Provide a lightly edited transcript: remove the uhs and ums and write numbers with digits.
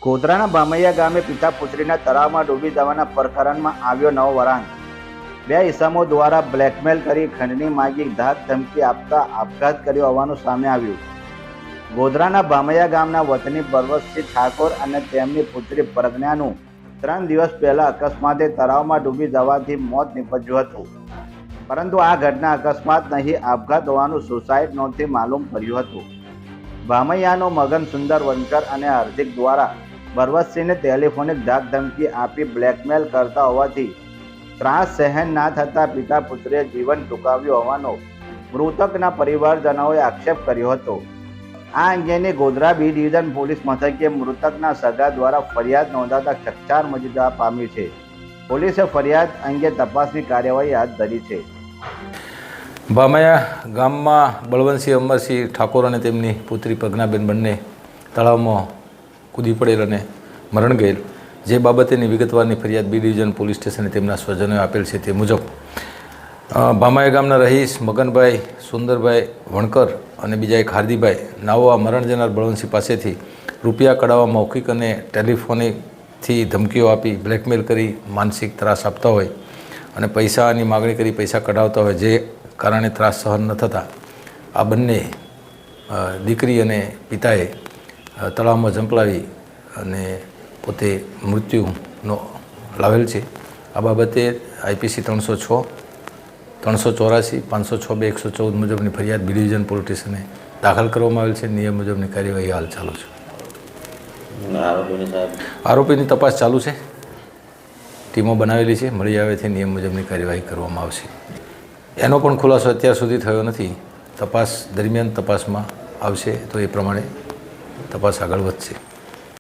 ગોધરાના ભામૈયા ગામે પિતા પુત્રીના તળાવમાં ડૂબી જવાના પ્રકરણમાં આવ્યો નવો વળાંક। બે ઇસમો દ્વારા બ્લેકમેલ કરી ખંડણી માગી ધાક ધમકી આપતા આપઘાત કર્યો હોવાનું સામે આવ્યું। ગોધરાના ભામૈયા ગામના વતની બરવતસિંહ ઠાકોર અને તેમની પુત્રી પ્રજ્ઞાનું 3 દિવસ પહેલા અકસ્માતે તળાવમાં ડૂબી જવાથી મોત નીપજ્યું હતું, પરંતુ આ ઘટના અકસ્માત નહીં આપઘાત હોવાનું સુસાઇડ નોટથી માલુમ કર્યું હતું। ભામૈયાનો મગન સુંદર વનકર અને હાર્દિક દ્વારા બરવતસિંહને ટેલિફોનિક ધાક ધમકી આપી બ્લેકમેલ કરતા હોવાથી ત્રાસ સહન ના થતા પિતા પુત્રીએ જીવન ટૂંકાવ્યું હોવાનો મૃતકના પરિવારજનોએ આક્ષેપ કર્યો હતો। આ અંગેની ગોધરા બી ડિવિઝન પોલીસ મથકે મૃતકના સગા દ્વારા ફરિયાદ નોંધાતા ચકચાર મચી જવા પામી છે। પોલીસે ફરિયાદ અંગે તપાસની કાર્યવાહી હાથ ધરી છે। ભામૈયા ગામમાં બળવંતસિંહ અમરસિંહ ઠાકોર અને તેમની પુત્રી પ્રજ્ઞાબેન બંને તળાવમાં કૂદી પડેલ અને મરણ ગયેલ, જે બાબતેની વિગતવારની ફરિયાદ બી ડિવિઝન પોલીસ સ્ટેશને તેમના સ્વજનોએ આપેલ છે। તે મુજબ ભામૈયા ગામના રહીશ મગનભાઈ સુંદરભાઈ વણકર અને બીજા એક હાર્દીભાઈ નાઓ આ મરણ જનાર બળવંતસિંહ પાસેથી રૂપિયા કઢાવવા મૌખિક અને ટેલિફોનિકથી ધમકીઓ આપી બ્લેકમેલ કરી માનસિક ત્રાસ આપતા હોય અને પૈસાની માગણી કરી પૈસા કઢાવતા હોય, જે કારણે ત્રાસ સહન ન થતાં આ બંને દીકરી અને પિતાએ તળાવમાં ઝંપલાવી અને પોતે મૃત્યુનો લાવેલ છે। આ બાબતે IPC 306, 384, 506, 114 મુજબની ફરિયાદ બી ડિવિઝન પોલીસ સ્ટેશને દાખલ કરવામાં આવેલ છે। નિયમ મુજબની કાર્યવાહી હાલ ચાલુ છે। આરોપીની તપાસ ચાલુ છે, ટીમો બનાવેલી છે, મળી આવેથી નિયમ મુજબની કાર્યવાહી કરવામાં આવશે। એનો પણ ખુલાસો અત્યાર સુધી થયો નથી, તપાસ દરમિયાન તપાસમાં આવશે તો એ પ્રમાણે તપાસ આગળ વધશે।